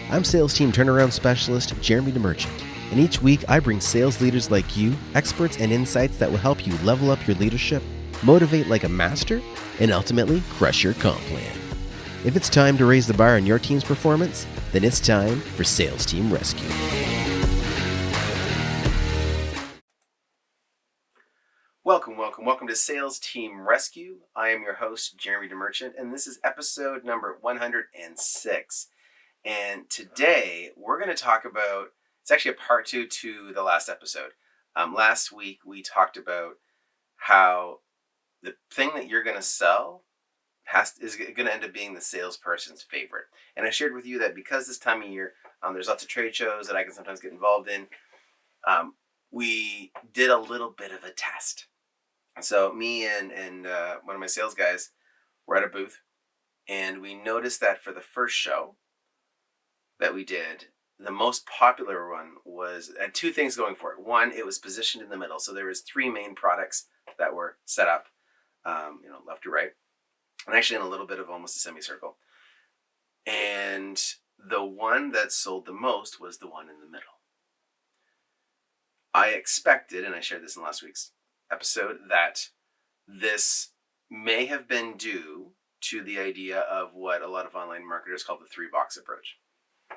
I'm sales team turnaround specialist Jeremy DeMerchant, and each week I bring sales leaders like you experts and insights that will help you level up your leadership, motivate like a master, and ultimately crush your comp plan. If it's time to raise the bar on your team's performance, then it's time for Sales Team Rescue. Welcome to Sales Team Rescue. I am your host, Jeremy DeMerchant, and this is episode number 106. And today we're going to talk about, it's actually a part two to the last episode. Last week we talked about how the thing that you're going to sell is going to end up being the salesperson's favorite. And I shared with you that because this time of year, there's lots of trade shows that I can sometimes get involved in. We did a little bit of a test. So me and one of my sales guys were at a booth, and we noticed that for the first show that we did, the most popular one had two things going for it. One, it was positioned in the middle. So there was three main products that were set up, left to right, and actually in a little bit of almost a semicircle. And the one that sold the most was the one in the middle. I expected, and I shared this in last week's episode, that this may have been due to the idea of what a lot of online marketers call the three-box approach.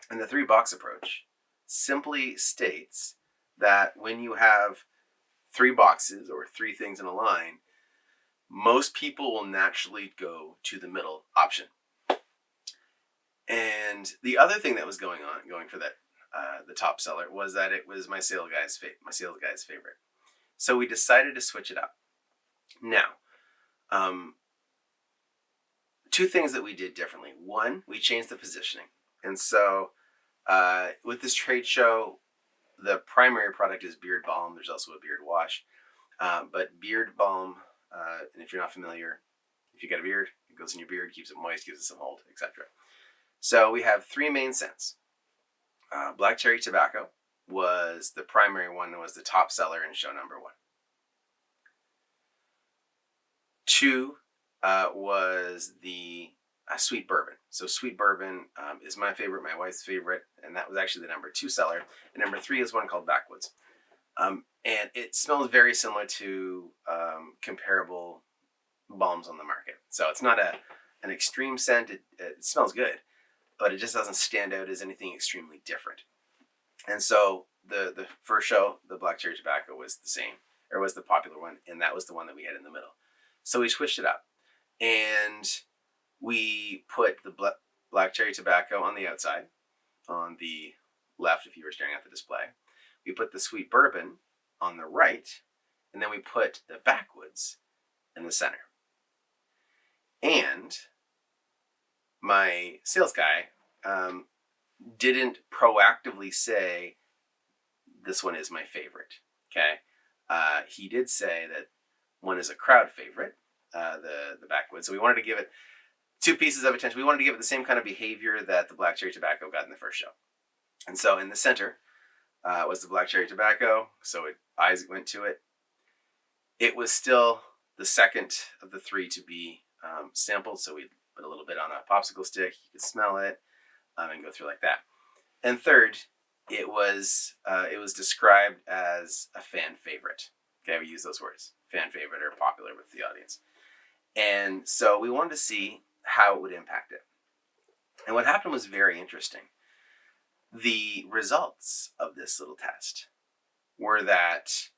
And the three-box approach simply states that when you have three boxes or three things in a line, most people will naturally go to the middle option. And the other thing that was going for that the top seller was that it was my sales guy's favorite. So we decided to switch it up. Now, two things that we did differently. One, we changed the positioning. And so with this trade show, the primary product is beard balm. There's also a beard wash. But beard balm, and if you're not familiar, if you got a beard, it goes in your beard, keeps it moist, gives it some hold, etc. So we have three main scents. Black cherry tobacco was the primary one, was the top seller in show number one. Two was the sweet bourbon. So sweet bourbon is my favorite, my wife's favorite, and that was actually the number two seller. And number three is one called Backwoods. And it smells very similar to comparable balms on the market. So it's not an extreme scent. It smells good, but it just doesn't stand out as anything extremely different. And so the first show, the black cherry tobacco was the same, or was the popular one, and that was the one that we had in the middle. So we switched it up, and we put the black cherry tobacco on the outside, on the left if you were staring at the display. We put the sweet bourbon on the right, and then we put the Backwoods in the center. And my sales guy didn't proactively say, this one is my favorite, okay? He did say that one is a crowd favorite, the Backwoods. So we wanted to give it two pieces of attention. We wanted to give it the same kind of behavior that the black cherry tobacco got in the first show. And so in the center was the black cherry tobacco. So eyes went to it. It was still the second of the three to be sampled. So we put a little bit on a popsicle stick. You could smell it and go through like that. And third, it was described as a fan favorite. Okay, we use those words, fan favorite or popular with the audience. And so we wanted to see how it would impact it. And what happened was very interesting. The results of this little test were that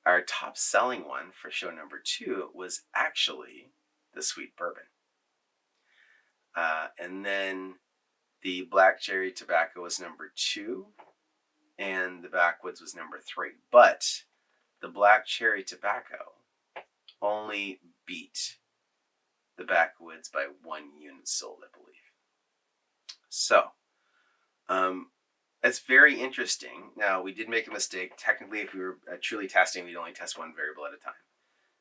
our top selling one for show number two was actually the sweet bourbon. And then the black cherry tobacco was number two, and the Backwoods was number three. But the black cherry tobacco only beat the Backwoods by 1 unit sold, I believe. So, it's very interesting. Now, we did make a mistake. Technically, if we were truly testing, we'd only test one variable at a time.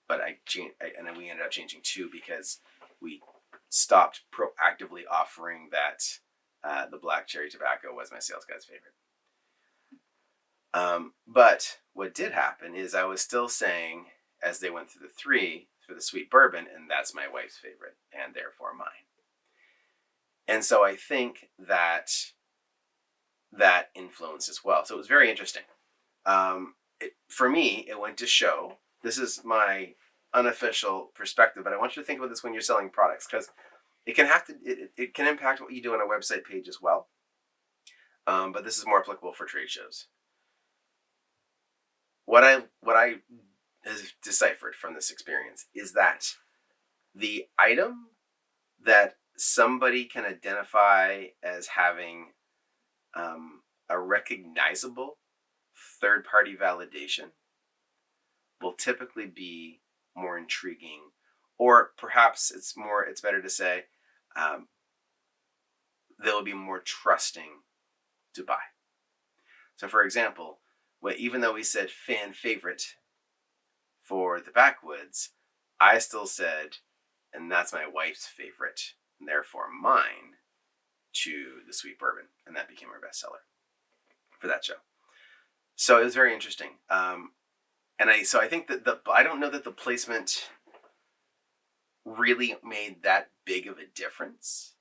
But and then we ended up changing two because we stopped proactively offering that the black cherry tobacco was my sales guy's favorite. But what did happen is I was still saying, as they went through the three, for the sweet bourbon, and that's my wife's favorite, and therefore mine. And so I think that that influence as well. So it was very interesting. For me, it went to show, this is my unofficial perspective, but I want you to think about this when you're selling products, because it can impact what you do on a website page as well. But this is more applicable for trade shows. What I has deciphered from this experience is that the item that somebody can identify as having a recognizable third party validation will typically be more intriguing, or perhaps it's better to say um, they'll be more trusting to buy. So, for example, even though we said fan favorite for the backwoods, I still said, and that's my wife's favorite, and therefore mine, to the sweet bourbon, and that became our bestseller for that show. So it was very interesting. I think that I don't know that the placement really made that big of a difference.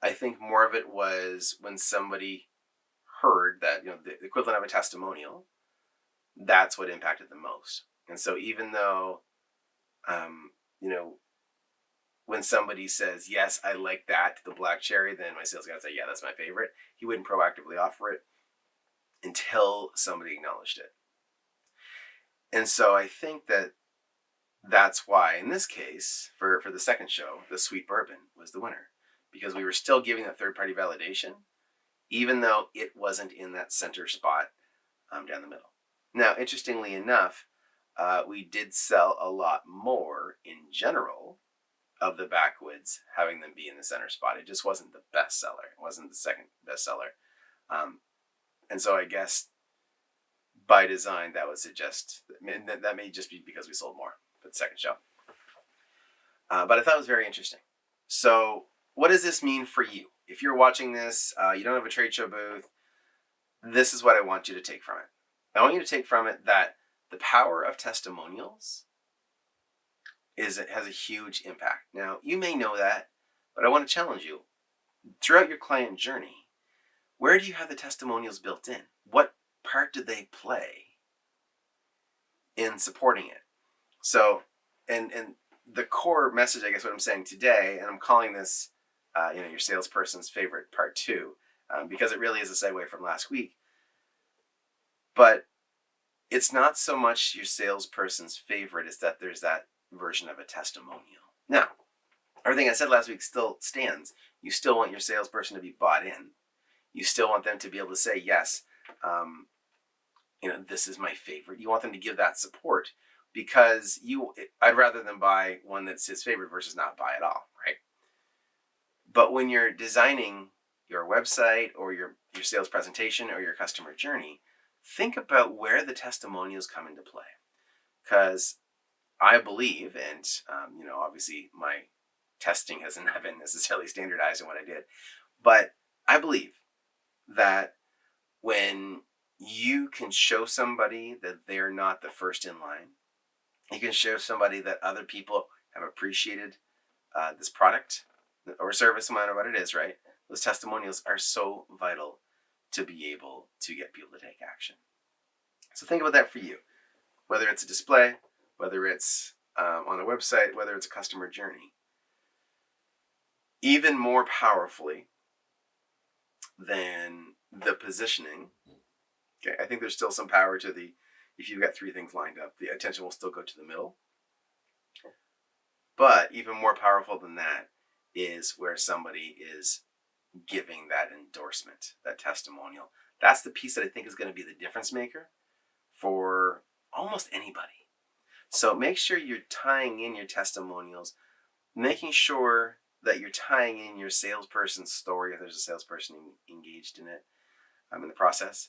I think more of it was when somebody heard that, the equivalent of a testimonial, that's what impacted the most. And so even though, um, you know, when somebody says, yes, I like that, the black cherry, then my sales guy would say, yeah, that's my favorite. He wouldn't proactively offer it until somebody acknowledged it. And so I think that that's why, in this case, for the second show, the sweet bourbon was the winner, because we were still giving that third party validation, even though it wasn't in that center spot down the middle. Now, interestingly enough, we did sell a lot more in general of the backwoods, having them be in the center spot. It just wasn't the best seller. It wasn't the second best seller. And so I guess by design, that would suggest that may just be because we sold more for the second show. But I thought it was very interesting. So what does this mean for you? If you're watching this, you don't have a trade show booth, this is what I want you to take from it. I want you to take from it that the power of testimonials has a huge impact. Now, you may know that, but I want to challenge you. Throughout your client journey, where do you have the testimonials built in? What part do they play in supporting it? So, and the core message, I guess, what I'm saying today, and I'm calling this, your salesperson's favorite part 2, because it really is a segue from last week. But it's not so much your salesperson's favorite; it's that there's that version of a testimonial. Now, everything I said last week still stands. You still want your salesperson to be bought in. You still want them to be able to say, yes, this is my favorite. You want them to give that support, because I'd rather them buy one that's his favorite versus not buy at all, right? But when you're designing your website or your sales presentation or your customer journey, think about where the testimonials come into play. Because I believe, and obviously my testing hasn't been necessarily standardized in what I did, but I believe that when you can show somebody that they're not the first in line, you can show somebody that other people have appreciated this product or service, no matter what it is, right? Those testimonials are so vital to be able to get people to take action. So think about that for you, whether it's a display, whether it's on a website, whether it's a customer journey. Even more powerfully than the positioning, okay, I think there's still some power to if you've got 3 things lined up, the attention will still go to the middle. But even more powerful than that is where somebody is giving that endorsement, that testimonial. That's the piece that I think is going to be the difference maker for almost anybody. So make sure you're tying in your testimonials, making sure that you're tying in your salesperson's story, if there's a salesperson engaged in it, in the process.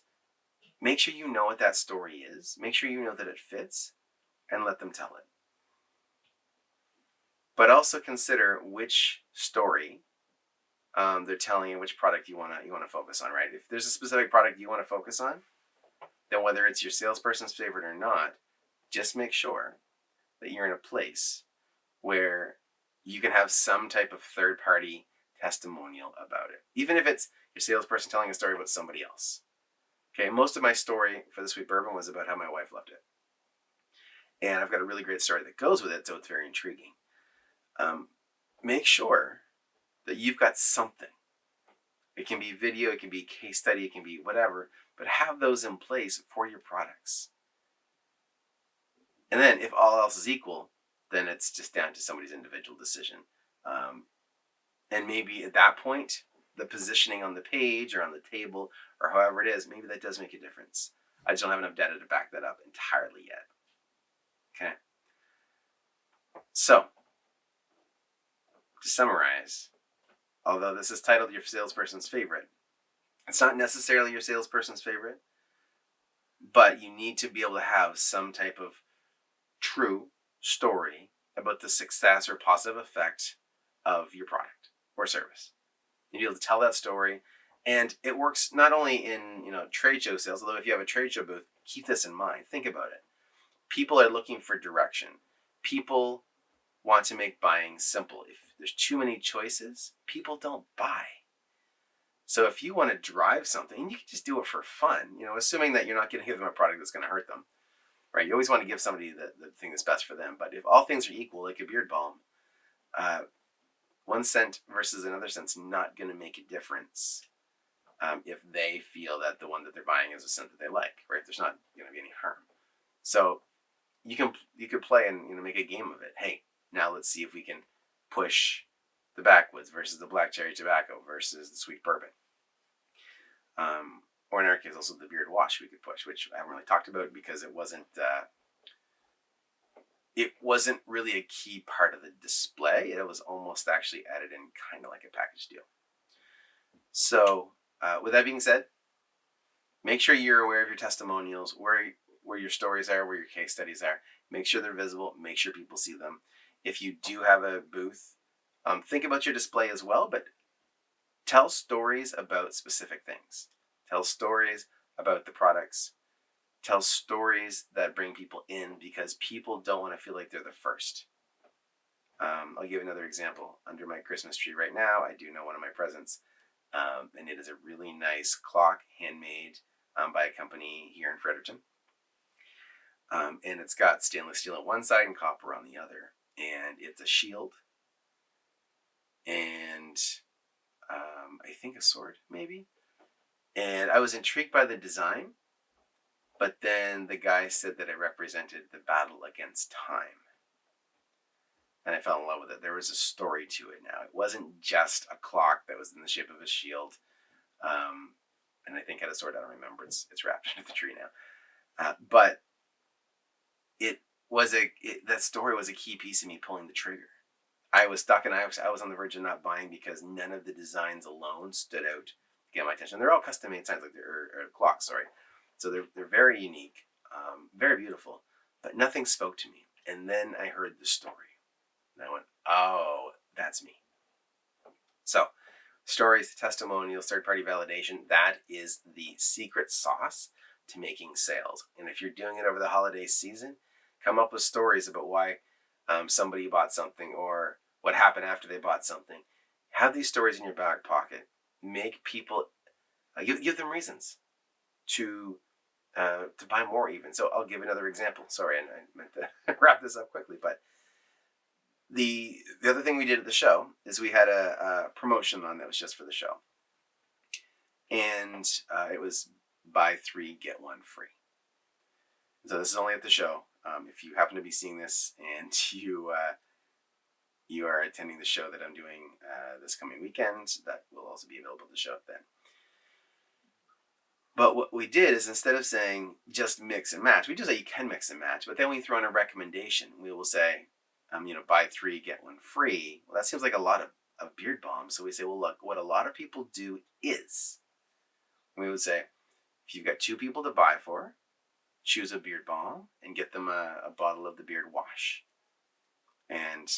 Make sure you know what that story is. Make sure you know that it fits, and let them tell it. But also consider which story they're telling you, which product you want to focus on, right? If there's a specific product you want to focus on, then whether it's your salesperson's favorite or not, just make sure that you're in a place where you can have some type of third-party testimonial about it. Even if it's, your salesperson telling a story about somebody else. Okay, most of my story for the sweet bourbon was about how my wife loved it. And I've got a really great story that goes with it, so it's very intriguing. Make sure that you've got something. It can be video, it can be case study, it can be whatever, but have those in place for your products. And then if all else is equal, then it's just down to somebody's individual decision. And maybe at that point, the positioning on the page or on the table or however it is, maybe that does make a difference. I just don't have enough data to back that up entirely yet. Okay. So, to summarize, although this is titled Your Salesperson's Favorite, it's not necessarily your salesperson's favorite, but you need to be able to have some type of true story about the success or positive effect of your product or service. You need to be able to tell that story. And it works not only in trade show sales, although if you have a trade show booth, keep this in mind. Think about it. People are looking for direction. People want to make buying simple. If there's too many choices, people don't buy. So if you want to drive something, you can just do it for fun, assuming that you're not going to give them a product that's going to hurt them, right? You always want to give somebody the thing that's best for them. But if all things are equal, like a beard balm, 1 cent versus another cent's not going to make a difference if they feel that the one that they're buying is a scent that they like, right? There's not going to be any harm. So you could play and make a game of it. Hey, now let's see if we can push the backwoods versus the black cherry tobacco versus the sweet bourbon. Or in our case, also the beard wash we could push, which I haven't really talked about because it wasn't really a key part of the display. It was almost actually added in kind of like a package deal. So with that being said, make sure you're aware of your testimonials, where your stories are, where your case studies are. Make sure they're visible. Make sure people see them. If you do have a booth, think about your display as well, but tell stories about specific things. Tell stories about the products. Tell stories that bring people in because people don't want to feel like they're the first. I'll give another example. Under my Christmas tree right now, I do know one of my presents, and it is a really nice clock, handmade by a company here in Fredericton. And it's got stainless steel on one side and copper on the other. And it's a shield and I think a sword, maybe. And I was intrigued by the design, but then the guy said that it represented the battle against time. And I fell in love with it. There was a story to it now. It wasn't just a clock that was in the shape of a shield. And I think had a sword. I don't remember. It's wrapped under the tree now. But that story was a key piece of me pulling the trigger. I was stuck and I was on the verge of not buying because none of the designs alone stood out to get my attention. They're all custom made signs, like or clocks, sorry. So they're very unique, very beautiful, but nothing spoke to me. And then I heard the story. And I went, oh, that's me. So stories, testimonials, third-party validation, that is the secret sauce to making sales. And if you're doing it over the holiday season, come up with stories about why somebody bought something or what happened after they bought something. Have these stories in your back pocket. Make people, give them reasons to buy more even. So I'll give another example. Sorry, and I meant to wrap this up quickly, but the other thing we did at the show is we had a promotion on that was just for the show. And it was buy 3, get 1 free. So this is only at the show. If you happen to be seeing this and you are attending the show that I'm doing this coming weekend, that will also be available at the show then. But what we did is instead of saying just mix and match, we do say you can mix and match, but then we throw in a recommendation. We will say, buy 3, get 1 free. Well, that seems like a lot of beard balms. So we say, well, look, what a lot of people do is, we would say, if you've got 2 people to buy for, choose a beard balm and get them a bottle of the beard wash. And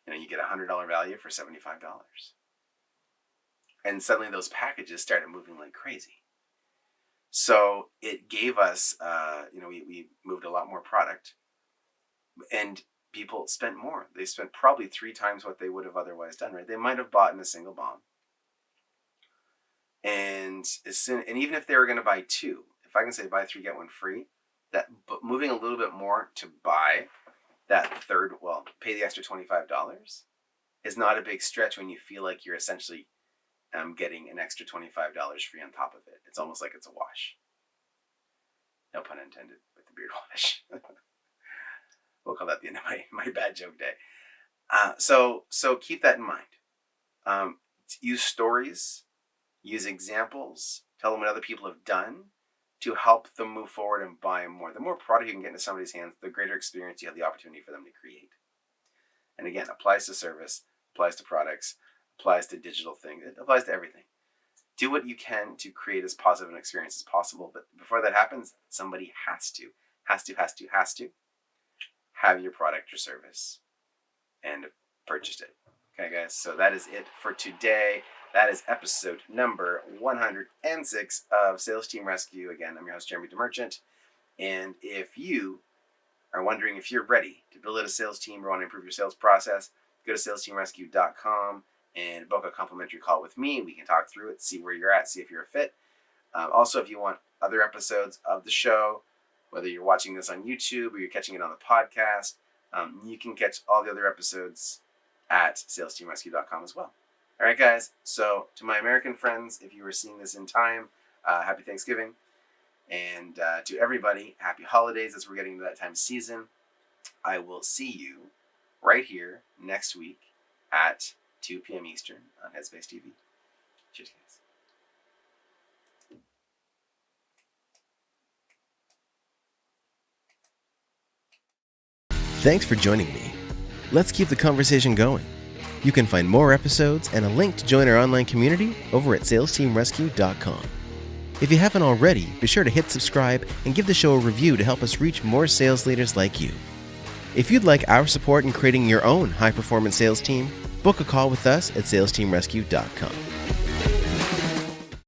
you get $100 value for $75. And suddenly those packages started moving like crazy. So it gave us, we moved a lot more product, and people spent more. They spent probably 3 times what they would have otherwise done, right? They might have bought in a single bomb, And even if they were going to buy two, if I can say buy three, get one free, but moving a little bit more to buy that third, pay the extra $25 is not a big stretch when you feel like you're essentially getting an extra $25 free on top of it. It's almost like it's a wash. No pun intended with the beard wash. We'll call that the end of my bad joke day. So keep that in mind. Use stories, use examples, tell them what other people have done to help them move forward and buy more. The more product you can get into somebody's hands, the greater experience you have the opportunity for them to create. And again, applies to service, applies to products, applies to digital things. It applies to everything. Do what you can to create as positive an experience as possible. But before that happens, somebody has to have your product or service and purchased it. Okay, guys, so that is it for today. That is episode number 106 of Sales Team Rescue. Again, I'm your host, Jeremy DeMerchant. And if you are wondering if you're ready to build out a sales team or want to improve your sales process, go to salesteamrescue.com and book a complimentary call with me. We can talk through it, see where you're at, see if you're a fit. Also, if you want other episodes of the show, whether you're watching this on YouTube or you're catching it on the podcast, you can catch all the other episodes at salesteamrescue.com as well. All right, guys. So to my American friends, if you were seeing this in time, happy Thanksgiving. And to everybody, happy holidays as we're getting to that time of season. I will see you right here next week at 2 p.m. Eastern on Headspace TV. Cheers, guys. Thanks for joining me. Let's keep the conversation going. You can find more episodes and a link to join our online community over at salesteamrescue.com. If you haven't already, be sure to hit subscribe and give the show a review to help us reach more sales leaders like you. If you'd like our support in creating your own high-performance sales team, book a call with us at salesteamrescue.com.